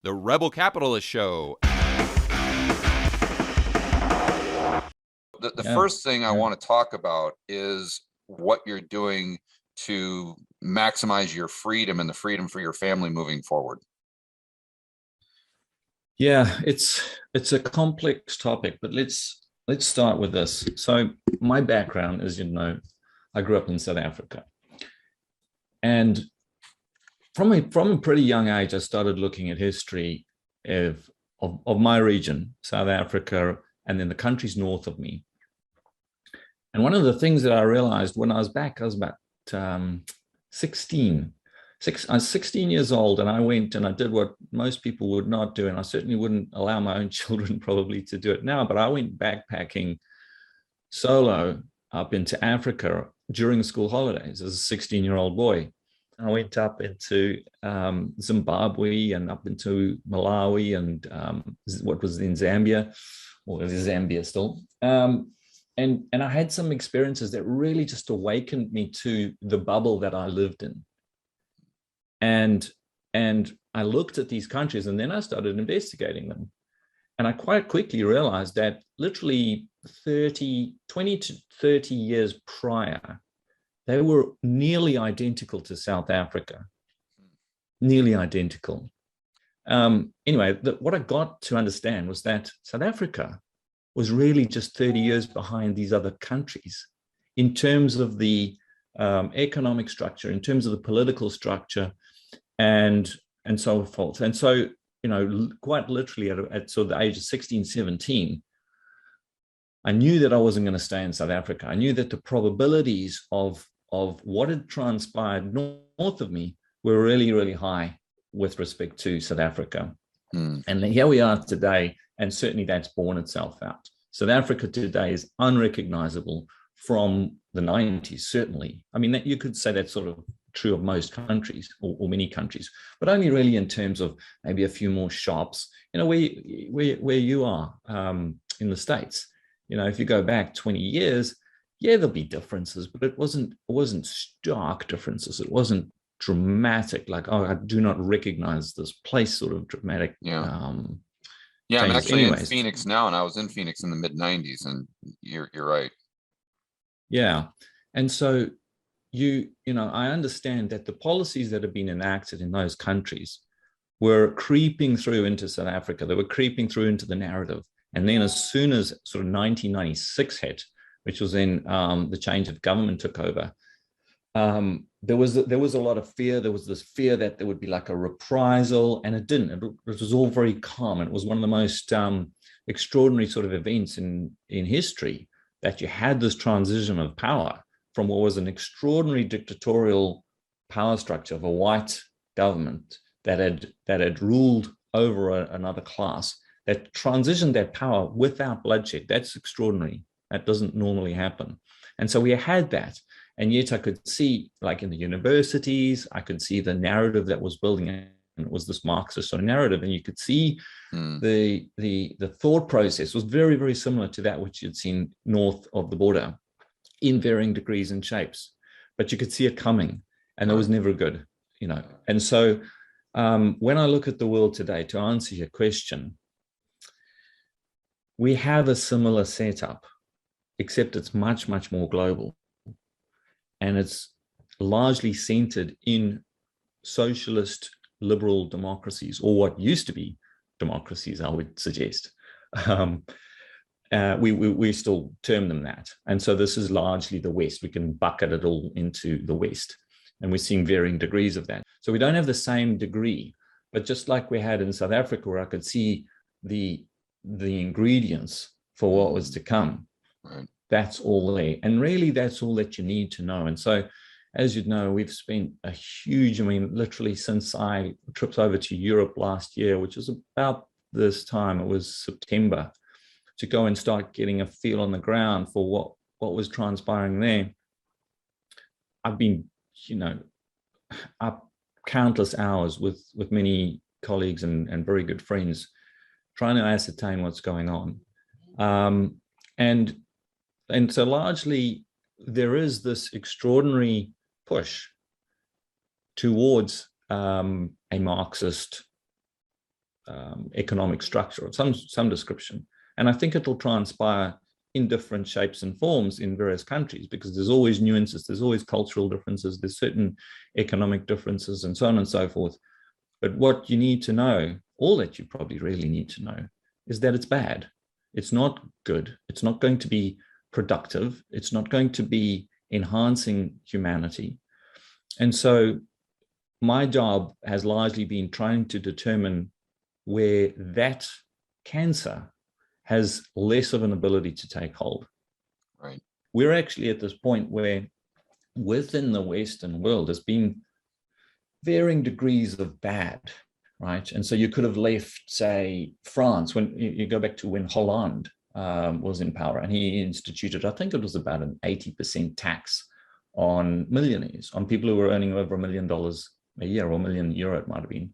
The Rebel Capitalist Show. The Yeah, first thing I yeah. want to talk about is what you're doing to maximize your freedom and the freedom for your family moving forward. Yeah, it's a complex topic, but let's start with this. So my background, as you know, I grew up in South Africa. And from a pretty young age, I started looking at history of my region, South Africa, and then the countries north of me. And one of the things that I realized when I was back, I was about 16. I was 16 years old, and I went and I did what most people would not do, and I certainly wouldn't allow my own children probably to do it now, but I went backpacking solo up into Africa during school holidays as a 16-year-old boy. I went up into Zimbabwe and up into Malawi and what was in Zambia, or is Zambia still. And I had some experiences that really just awakened me to the bubble that I lived in. And I looked at these countries, and then I started investigating them. And I quite quickly realized that literally 20 to 30 years prior, they were nearly identical to South Africa, nearly identical. Anyway, what I got to understand was that South Africa was really just 30 years behind these other countries in terms of the economic structure, in terms of the political structure, and so forth. And so, quite literally at sort of the age of 16, 17, I knew that I wasn't going to stay in South Africa. I knew that the probabilities of what had transpired north of me were really, really high with respect to South Africa. And here we are today, and certainly that's borne itself out. South Africa today is unrecognizable from the 90s, certainly. I mean, you could say that's sort of true of most countries or many countries, but only really in terms of maybe a few more shops, where you are in the States. If you go back 20 years, yeah, there'll be differences, but it wasn't stark differences. It wasn't dramatic, like, oh, I do not recognize this place, sort of dramatic. Yeah, I'm changes. actually Anyways, in Phoenix now, and I was in Phoenix in the mid 90s, and you're right. Yeah. And so I understand that the policies that have been enacted in those countries were creeping through into South Africa. They were creeping through into the narrative. And then as soon as sort of 1996 hit, which was when the change of government took over, there was a lot of fear. There was this fear that there would be like a reprisal, and it didn't. It was all very calm. And it was one of the most extraordinary sort of events in history, that you had this transition of power from what was an extraordinary dictatorial power structure of a white government that had ruled over another class, that transitioned that power without bloodshed. That's extraordinary. That doesn't normally happen. And so we had that. And yet I could see, like in the universities, I could see the narrative that was building, and it was this Marxist sort of narrative. And you could see the thought process was very, very similar to that which you'd seen north of the border, in varying degrees and shapes. But you could see it coming, and it was never good, And so when I look at the world today, to answer your question, we have a similar setup, except it's much, much more global. And it's largely centered in socialist liberal democracies, or what used to be democracies, I would suggest. We still term them that. And so this is largely the West. We can bucket it all into the West. And we're seeing varying degrees of that. So we don't have the same degree, but just like we had in South Africa, where I could see the ingredients for what was to come. Right. That's all there. And really, that's all that you need to know. And so, as you know, we've spent a huge, literally since I tripped over to Europe last year, which was about this time, it was September, to go and start getting a feel on the ground for what was transpiring there. I've been, up countless hours with many colleagues and very good friends, trying to ascertain what's going on. And so largely there is this extraordinary push towards a Marxist economic structure of some description. And I think it'll transpire in different shapes and forms in various countries, because there's always nuances, there's always cultural differences, there's certain economic differences, and so on and so forth. But what you need to know, all that you probably really need to know, is that it's bad. It's not good. It's not going to be productive. It's not going to be enhancing humanity. And so my job has largely been trying to determine where that cancer has less of an ability to take hold. Right. We're actually at this point where within the Western world there's been varying degrees of bad, right? And so you could have left, say, France, when you go back to when Hollande was in power, and he instituted, I think it was about an 80% tax on millionaires, on people who were earning over $1 million a year, or €1 million it might have been.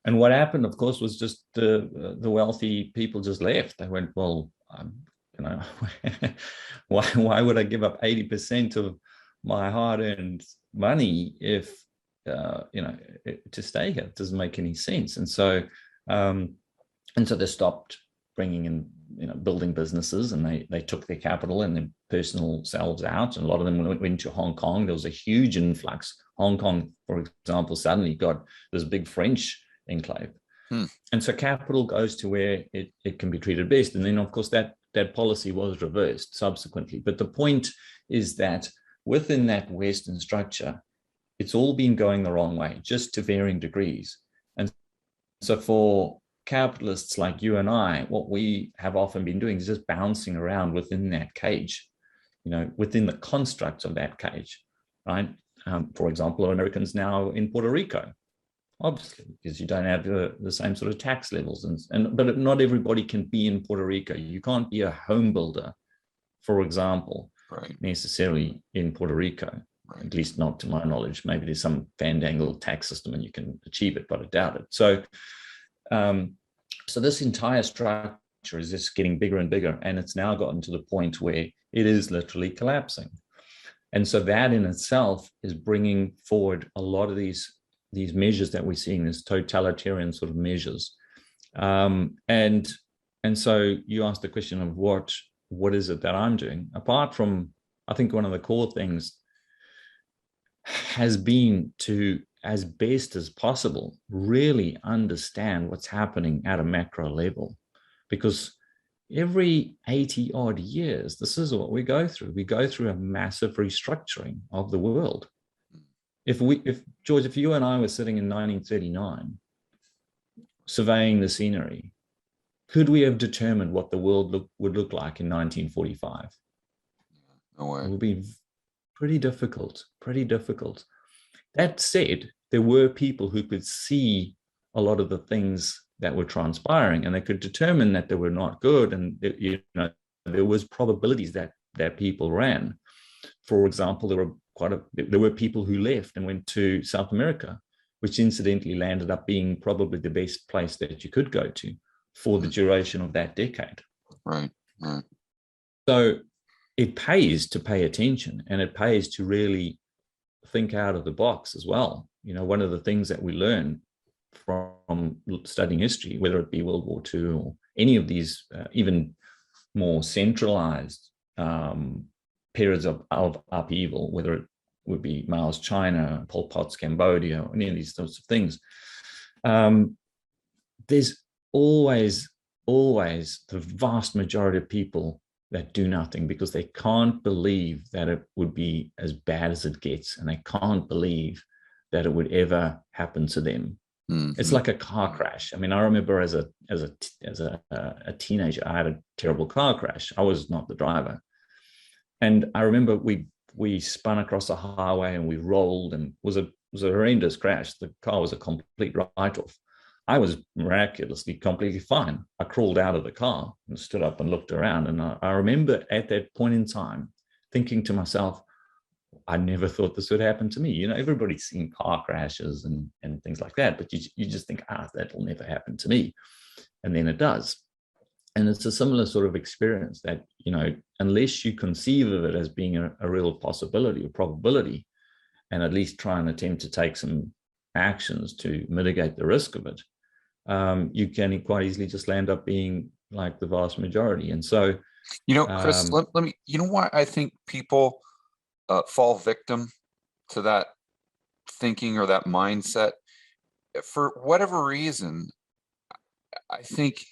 And what happened, of course, was just the wealthy people just left. They went, well, you know, why would I give up 80% of my hard-earned money if, you know, to stay here? It doesn't make any sense. And so they stopped bringing in, you know, building businesses, and they took their capital and their personal selves out. And a lot of them went to Hong Kong. There was a huge influx. Hong Kong, for example, suddenly got this big French enclave. And so capital goes to where it can be treated best. And then, of course, that policy was reversed subsequently. But the point is that within that Western structure, it's all been going the wrong way, just to varying degrees. And so for capitalists like you and I, what we have often been doing is just bouncing around within that cage, you know, within the construct of that cage, right? For example, Americans now in Puerto Rico, obviously, because you don't have the same sort of tax levels. But not everybody can be in Puerto Rico. You can't be a home builder, for example, right, necessarily in Puerto Rico, right, at least not to my knowledge. Maybe there's some fandangled tax system and you can achieve it, but I doubt it. So, so this entire structure is just getting bigger and bigger, and it's now gotten to the point where it is literally collapsing. And so that in itself is bringing forward a lot of these measures that we're seeing, these totalitarian sort of measures. And so you asked the question of what is it that I'm doing? Apart from, I think one of the core things has been to, as best as possible, really understand what's happening at a macro level. Because every 80 odd years, this is what we go through. We go through a massive restructuring of the world. If George, if you and I were sitting in 1939, surveying the scenery, could we have determined what the world would look like in 1945? No way. It would be pretty difficult, pretty difficult. That said, there were people who could see a lot of the things that were transpiring, and they could determine that they were not good, and you know, there was probabilities that people ran. For example, there were people who left and went to South America, which incidentally landed up being probably the best place that you could go to for the duration of that decade. Right, right. So it pays to pay attention, and it pays to really think out of the box as well. You know, one of the things that we learn from studying history, whether it be World War II or any of these even more centralized periods of upheaval, whether it would be Mao's China, Pol Pot's Cambodia, or any of these sorts of things, there's always the vast majority of people that do nothing because they can't believe that it would be as bad as it gets, and they can't believe that it would ever happen to them. Mm-hmm. It's like a car crash. I mean, I remember as a teenager, I had a terrible car crash. I was not the driver, and I remember we spun across a highway and we rolled, and it was a horrendous crash. The car was a complete write-off. I was miraculously completely fine. I crawled out of the car and stood up and looked around. And I remember at that point in time thinking to myself, I never thought this would happen to me. You know, everybody's seen car crashes and things like that, but you just think, that'll never happen to me. And then it does. And it's a similar sort of experience that, you know, unless you conceive of it as being a real possibility or probability, and at least try and attempt to take some actions to mitigate the risk of it, you can quite easily just land up being like the vast majority. And so, Chris, let me, why I think people fall victim to that thinking or that mindset? For whatever reason, I think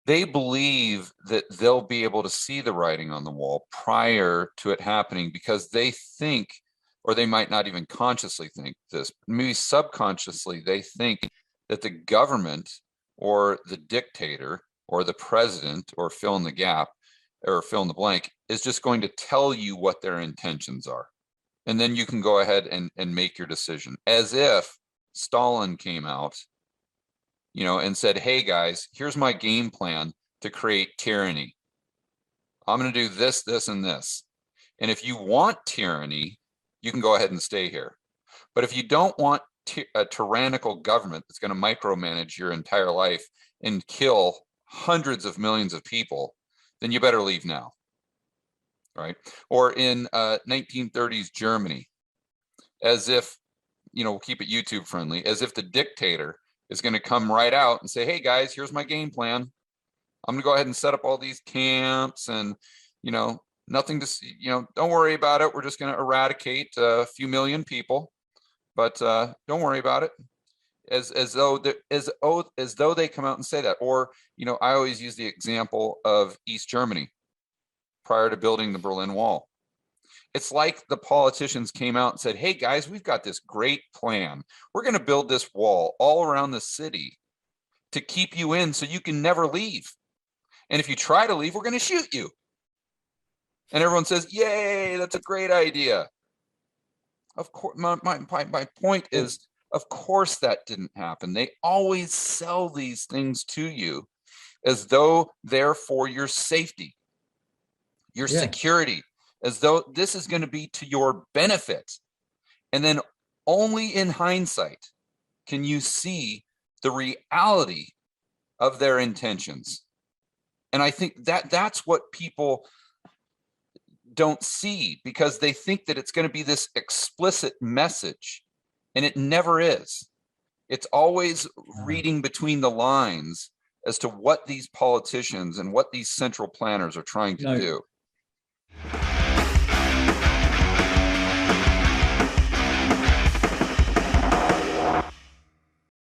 they believe that they'll be able to see the writing on the wall prior to it happening, because they think, or they might not even consciously think this, maybe subconsciously, they think that the government or the dictator or the president, or fill in the gap or fill in the blank, is just going to tell you what their intentions are. And then you can go ahead and make your decision, as if Stalin came out, and said, hey guys, here's my game plan to create tyranny. I'm going to do this, this, and this. And if you want tyranny, you can go ahead and stay here. But if you don't want a tyrannical government that's going to micromanage your entire life and kill hundreds of millions of people, then you better leave now. Right? Or in 1930s Germany, as if, we'll keep it YouTube friendly, as if the dictator is going to come right out and say, hey guys, here's my game plan. I'm going to go ahead and set up all these camps and, nothing to see, don't worry about it. We're just going to eradicate a few million people, but don't worry about it. As though they come out and say that. Or, I always use the example of East Germany prior to building the Berlin Wall. It's like the politicians came out and said, hey guys, we've got this great plan. We're going to build this wall all around the city to keep you in so you can never leave. And if you try to leave, we're going to shoot you. And everyone says, yay, that's a great idea. Of course, my point is, of course that didn't happen. They always sell these things to you as though they're for your safety, your security, as though this is going to be to your benefit. And then only in hindsight can you see the reality of their intentions. And I think that's what people don't see, because they think that it's going to be this explicit message, and it never is. It's always reading between the lines as to what these politicians and what these central planners are trying to do.